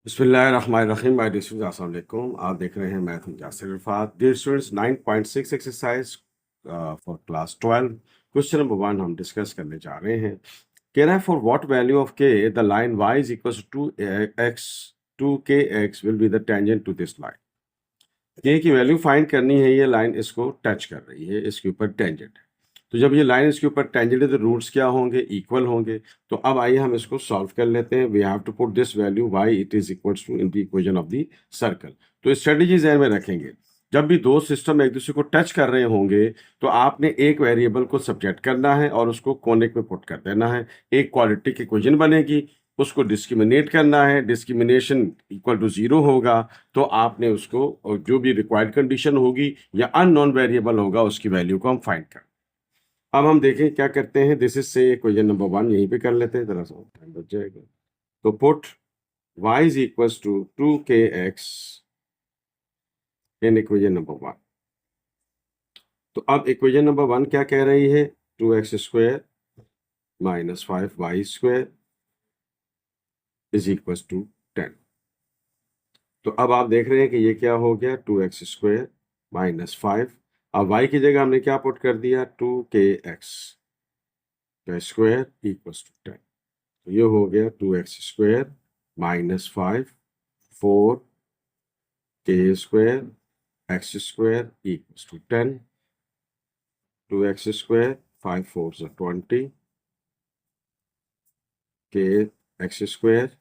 बिस्मिल्लाहिर्रहमानिर्रहीम। My dear students, अस्सलाम वालेकुम। आप देख रहे हैं math with Yasir Irfat. Dear students, 9.6 exercise for class 12 question number 1 हम डिस्कस करने जा रहे हैं। कह रहा है for what value of k the line y is equal to x to k x will be the tangent to this line. K की value find करनी है। ये लाइन इसको टच कर रही है, इसके ऊपर टेंजेंट है। तो जब ये लाइन इसके ऊपर टेंजेंट है तो रूट्स क्या होंगे? इक्वल होंगे। तो अब आइए हम इसको सॉल्व कर लेते हैं। We have to put this value y it is equals to in the equation of the circle. तो स्ट्रेटेजी ध्यान में रखेंगे। जब भी दो सिस्टम एक दूसरे को टच कर रहे होंगे तो आपने एक वेरिएबल को सब्जेक्ट करना है और उसको कोने में पुट कर देना है। एक क्वाड्रेटिक इक्वेशन बनेगी, उसको डिस्क्रिमिनेट करना है। डिस्क्रिमिनेशन इक्वल टू 0 होगा तो आपने उसको, और जो भी रिक्वायर्ड कंडीशन होगी या अननोन वेरिएबल होगा, उसकी वैल्यू को हम फाइंड कर। अब हम देखें क्या करते हैं। This is say equation number 1 यहीं पे कर लेते हैं, जरा सा टाइम बच जाएगा। तो put y is equals to 2kx in equation number 1। तो अब इक्वेशन नंबर 1 क्या कह रही है? 2x square minus 5y square is equals to 10। तो अब आप देख रहे हैं कि ये क्या हो गया? 2x square minus 5। अब y की जगह हमने क्या पुट कर दिया? 2kx का स्क्वायर इक्वल्स टू 10। तो ये हो गया 2x square minus 5 4 k square x square equals to 10। 2x square 5 4 20 k x square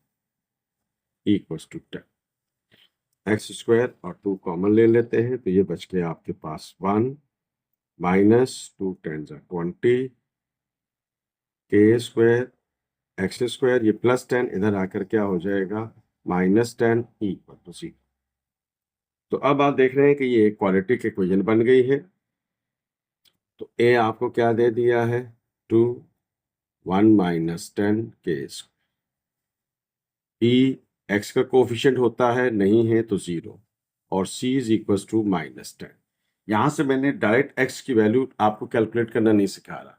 equals to 10। एक्स स्क्वायर और 2 कॉमन ले लेते हैं तो ये बच गया आपके पास 1 माइनस 2 10 20 के स्क्वायर एक्स स्क्वायर, ये प्लस 10 इधर आकर क्या हो जाएगा? Minus 10 equal to 0। तो अब आप देख रहे हैं कि ये एक क्वाड्रेटिक इक्वेशन बन गई है। तो ए आपको क्या दे दिया है? 2 1 माइनस 10 के स्क्वायर। ई एक्स का कोफिशिएंट होता है, नहीं है तो 0, और सी इज इक्वल टू माइनस 10। यहां से मैंने डायरेक्ट एक्स की वैल्यू आपको कैलकुलेट करना नहीं सिखा रहा,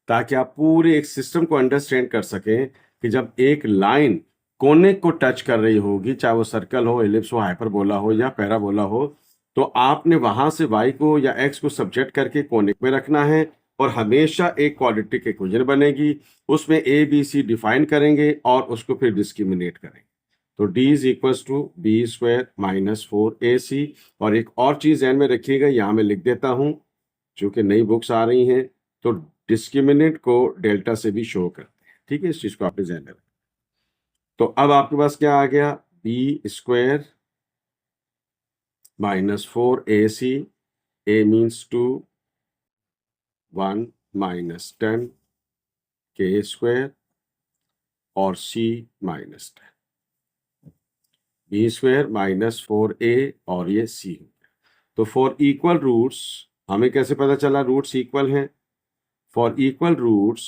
ताकि आप पूरे एक सिस्टम को अंडरस्टैंड कर सकें कि जब एक लाइन कोने को टच कर रही होगी, चाहे वो सर्कल हो, एलिप्स हो, हाइपरबोला हो या पैराबोला हो, तो आपने वहां से y को या x को सब्जेक्ट करके कोने में रखना है और हमेशा एक क्वाड्रेटिक इक्वेशन बनेगी। उसमें ए बी सी डिफाइन करेंगे और उसको फिर डिस्क्रिमिनेट करेंगे। तो d is equal to B square minus 4ac। और एक और चीज ध्यान में रखिएगा, यहां मैं लिख देता हूं, चूंकि नई बुक्स आ रही हैं तो डिस्क्रिमिनेंट को डेल्टा से भी शो करते हैं। ठीक है, इस चीज को आपने ध्यान में रखना। तो अब आपके पास क्या आ गया? B square minus 4ac, A means 2 1 minus 10 k square और C minus 10। B square minus 4a और ये सी हो गया। तो फॉर इक्वल रूट्स, हमें कैसे पता चला रूट्स इक्वल हैं? फॉर इक्वल रूट्स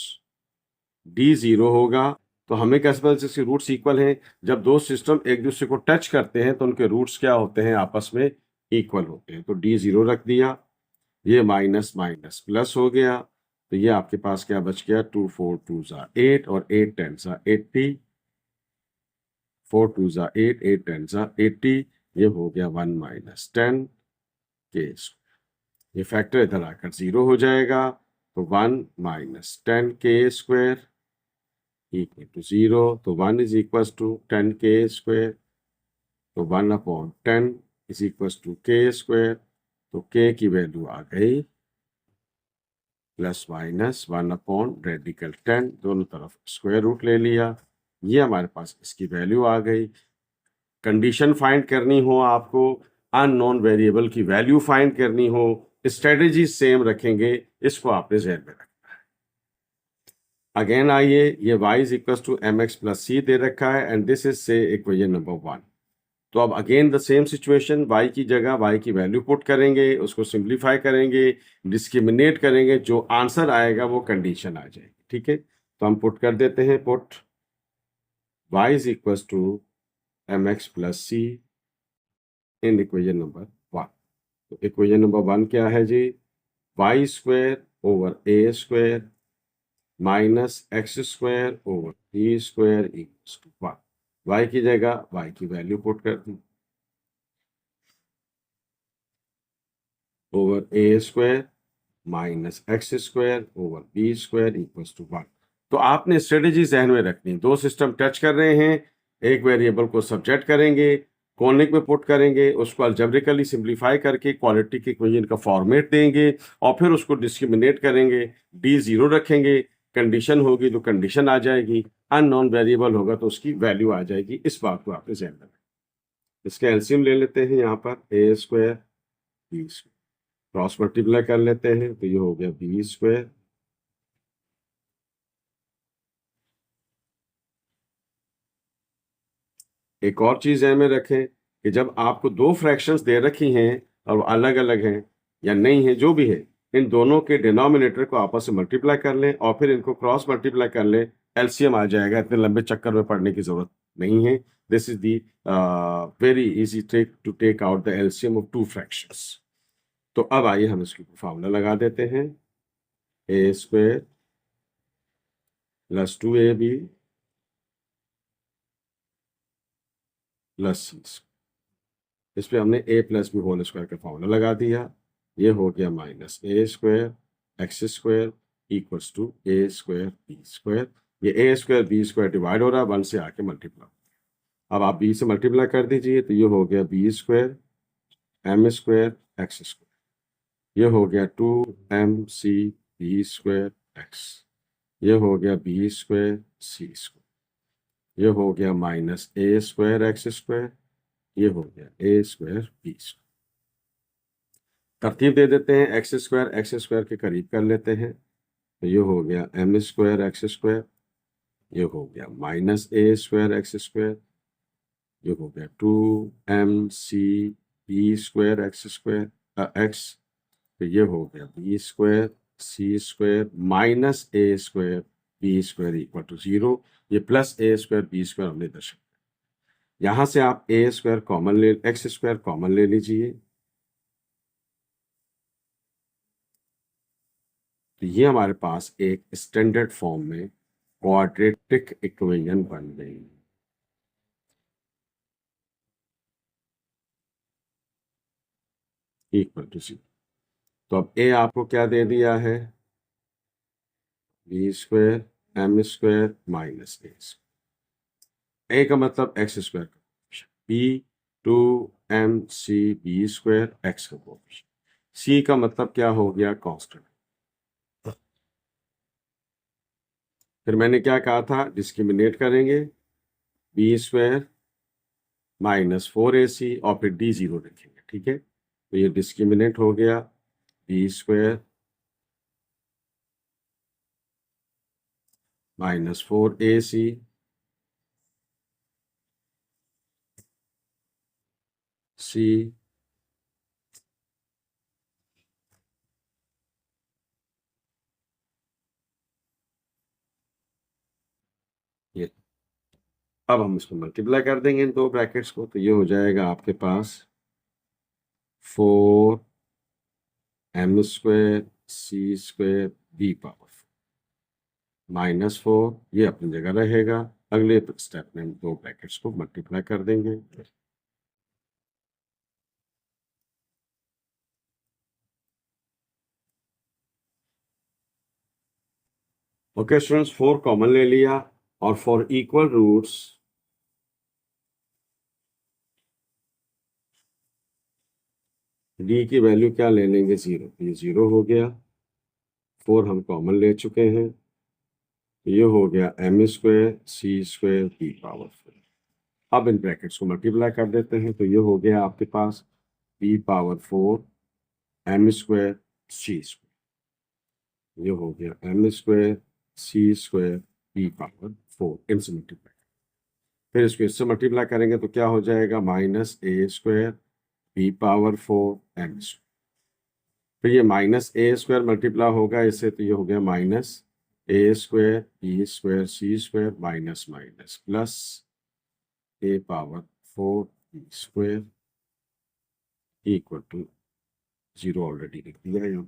डी 0 होगा। तो हमें कैसे पता चला इसके रूट्स इक्वल हैं? जब दो सिस्टम एक दूसरे को टच करते हैं तो उनके रूट्स क्या होते हैं? आपस में इक्वल होते हैं। तो डी 0 रख दिया, ये माइनस माइनस प्लस हो गया। तो ये आपके पास क्या बच गया? 2 4 2 8 और 8 10 80। 4 2 8 8 10 80। ये हो गया 1 माइनस 10 के स्क्वायर। ये फैक्टर इधर आकर 0 हो जाएगा। तो 1 minus 10 k square equal to 0। तो 1 is equal to 10 k square. तो 1 अपॉन 10 इज इक्वल टू के स्क्वायर। तो के की वैल्यू आ गई प्लस माइनस 1 अपॉन रेडिकल 10, दोनों तरफ स्क्वायर रूट ले लिया। ये हमारे पास इसकी वैल्यू आ गई। कंडीशन फाइंड करनी हो आपको, अननोन वेरिएबल की वैल्यू फाइंड करनी हो, स्ट्रेटेजी सेम रखेंगे। इसको आपने ध्यान में रखना। अगेन आइए, ये y is equal to M X plus C दे रखा है and this is say equation number 1। तो अब again the same situation, y की जगह y की वैल्यू पुट करेंगे, उसको सिंप्लीफाई करेंगे, डिस्क्रिमिनेट करेंगे, जो आंसर आएगा वो कंडीशन आ जाएगी। ठीक है, तो हम पुट कर देते हैं, put y is equal to M X plus C in equation number 1। तो इक्वेशन नंबर 1 क्या है जी? y square over A square minus X square over B square equals to 1। y की जगह y की वैल्यू पुट कर दी over A square minus X square over B square equals to 1। तो आपने स्ट्रेटेजी जहन में रखनी, दो सिस्टम टच कर रहे हैं, एक वेरिएबल को सब्जेक्ट करेंगे, कॉनिक में पुट करेंगे, उसको अल्जेब्रिकली सिंप्लीफाई करके क्वालिटी इक्वेशन का फॉर्मेट देंगे और फिर उसको डिस्क्रिमिनेट करेंगे, डी जीरो रखेंगे, कंडीशन होगी तो कंडीशन आ जाएगी, अननोन वेरिएबल होगा तो उसकी वैल्यू आ जाएगी। इस बात को आपने जहन में रखना। इसका एलसीएम ले लेते हैं, यहाँ पर A square B square cross multiply कर लेते हैं तो ये हो गया बी स्क्वायर एक और चीज है में रखें कि जब आपको दो फ्रैक्शंस दे रखी हैं और वो अलग अलग हैं या नहीं है जो भी है, इन दोनों के डिनोमिनेटर को आपस में मल्टीप्लाई कर लें और फिर इनको क्रॉस मल्टीप्लाई कर लें, एलसीएम आ जाएगा। इतने लंबे चक्कर में पढ़ने की जरूरत नहीं है। This is the very easy trick to take out the LCM of two fractions. तो अब आइए हम इसके फॉर्मूला लगा देते हैं, a square plus 2ab plus C. इस पे हमने a plus b whole square का फॉर्मूला लगा दिया। ये हो गया minus A square x square equals to a square B square. ये ए स्क्वायर बी स्क्वायर डिवाइड हो रहा है, 1 से आके मल्टीप्लाई। अब आप बी से मल्टीप्लाई कर दीजिए तो ये हो गया B square M square x square. ये हो गया 2mc बी स्क्वायर एक्स। ये हो गया बी स्क्वायर सी स्क्वायर। ये हो गया माइनस ए स्क्वायर एक्स स्क्वायर। ये हो गया ए स्क्वायर बी स्क्वायर। तरतीब दे देते हैं, एक्स स्क्वायर के करीब कर लेते हैं तो ये हो गया एम स्क्वायर एक्स स्क्वायर। ये हो गया माइनस ए स्क्वायर एक्स स्क्वायर। ये हो गया 2mc B square x square x. तो ये हो गया B square C square minus A square B square equal to 0। ये प्लस ए स्क्वायर बी स्क्वायर हमने दर्शाया। यहां से आप ए स्क्वायर कॉमन ले, एक्स स्क्वायर कॉमन ले लीजिए तो ये हमारे पास एक स्टैंडर्ड फॉर्म में क्वाड्रेटिक इक्वेशन बन गई। Equal to 0। तो अब ए आपको क्या दे दिया है, B square M square minus A का मतलब एक्स स्क्वायर का coefficient, B 2mc B square X का कोएफिशिएंट, सी का मतलब क्या हो गया, कांस्टेंट। फिर मैंने क्या कहा था, डिस्क्रिमिनेट करेंगे, बी स्क्वायर माइनस 4ac और फिर डी जीरो रखेंगे, ठीक है। तो ये डिस्क्रिमिनेट हो गया, बी स्क्वायर माइनस 4ac सी ये। अब हम इसको मल्टीप्लाई कर देंगे इन दो ब्रैकेट्स को तो ये हो जाएगा आपके पास 4m स्क्वायर सी स्क्वायर बी पावर माइनस 4, ये अपनी जगह रहेगा। अगले स्टेप में हम दो ब्रैकेट्स को मल्टीप्लाई कर देंगे। ओके स्टूडेंट्स, 4 कॉमन ले लिया और फॉर इक्वल रूट्स डी की वैल्यू क्या ले लेंगे, 0। ये 0 हो गया, 4 हम कॉमन ले चुके हैं तो ये हो गया एम स्क्वायर सी स्क्वायर बी पावर 4। अब इन ब्रैकेट्स को मल्टीप्लाई कर देते हैं तो ये हो गया आपके पास बी पावर 4 एम स्क्वायर सी स्क्वायर। ये हो गया एम स्क्वायर सी स्क्वायर बी पावर 4 इनसे मल्टीप्लाई। फिर इसको इससे मल्टीप्लाई करेंगे तो क्या हो जाएगा, माइनस ए square B power 4 M square. फिर ये माइनस ए स्क्वायर मल्टीप्लाई होगा इससे तो ये हो गया minus A square B square C square minus minus plus a power 4 B square equal to 0 already लिख दिया है।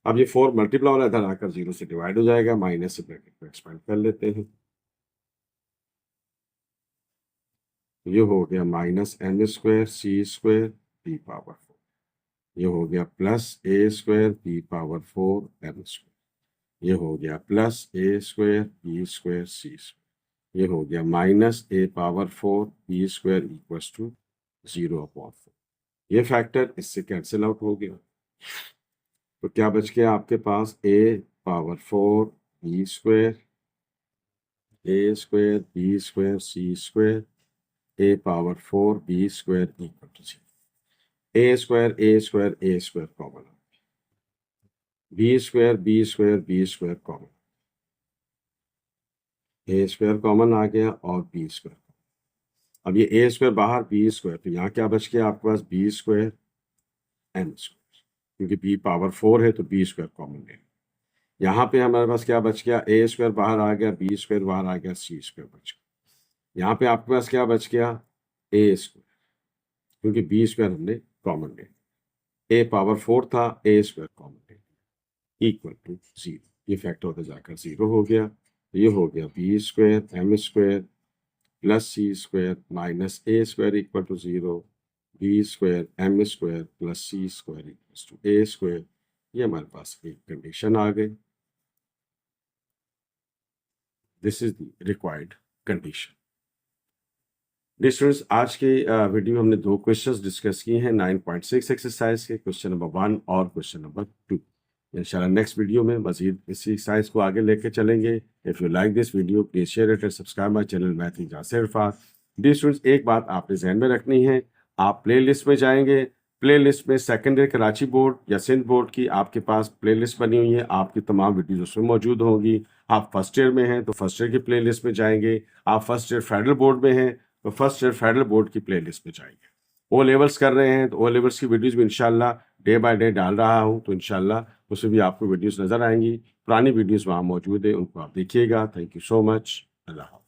अब ये 4 मल्टीप्लाई वाला इधर आकर 0 से डिवाइड हो जाएगा, माइनस से ब्रैकेट को एक्सपेंड कर लेते हैं। ये हो गया माइनस एम स्क्वायर सी स्क्वायर बी पावर 4, ये हो गया प्लस ए square B power 4 M square, ये हो गया प्लस ए स्क्वायर बी स्क्वायर सी स्क्वायर, ये हो गया minus A power 4 B square equals to 0/4। ये फैक्टर इससे कैंसिल आउट हो गया, तो क्या बच गया आपके पास A power 4 B square, A square B square C square, A power 4 B square equal to 0। A square A square A square common, B square B square B square common, A square common आ गया और B square. अब ये ए square बाहर B square, तो यहाँ क्या बच गया आपके पास बी स्क्वायर एम स्क्वायर, क्योंकि बी पावर 4 है तो बी स्क्वायर कॉमन ले। यहाँ पे हमारे पास क्या बच गया, ए स्क्वायर बाहर आ गया, बी स्क्वायर बाहर आ गया, सी स्क्वायर बच गया। यहाँ पे आपके पास क्या बच गया, ए स्क्वायर, क्योंकि बी स्क्वायर हमने कॉमन ले, ए पावर 4 था, ए स्क्वायर कॉमन ले, इक्वल टू 0। ये फैक्टर होकर जाकर 0 हो गया। ये हो गया B square M square plus c square minus A square equal to 0, b square M square plus c square equal to a square. ये हमारे पास एक कंडीशन आ गई, this is the required condition. Students, आज के वीडियो में हमने 2 क्वेश्चंस डिस्कस किए हैं 9.6 एक्सरसाइज के, क्वेश्चन नंबर 1 और क्वेश्चन नंबर 2। इंशाल्लाह नेक्स्ट वीडियो में मजीद इसी एक्सरसाइज को आगे लेके चलेंगे। If you like this video please share it and subscribe my channel math with Yasir Irfan. Dear students, एक बात आपने जहन में रखनी है, आप प्लेलिस्ट में जाएंगे, प्लेलिस्ट में सेकेंडरी कराची बोर्ड या सिंध बोर्ड की आपके पास प्लेलिस्ट बनी हुई है, आपकी तमाम वीडियोज उसमें मौजूद होंगी। आप फर्स्ट ईयर में हैं तो फर्स्ट ईयर की प्लेलिस्ट में जाएंगे, आप फर्स्ट ईयर फेडरल बोर्ड में हैं तो फर्स्ट ईयर फेडरल बोर्ड की प्लेलिस्ट में जाएंगे। ओ लेवल्स कर रहे हैं तो ओ लेवल्स की वीडियोज भी इंशाल्लाह डे बाय डे डाल रहा हूं, तो इंशाल्लाह उसमें भी आपको वीडियोस नजर आएंगी। पुरानी वीडियोस वहां मौजूद है, उनको आप देखिएगा। Thank you so much. Allah.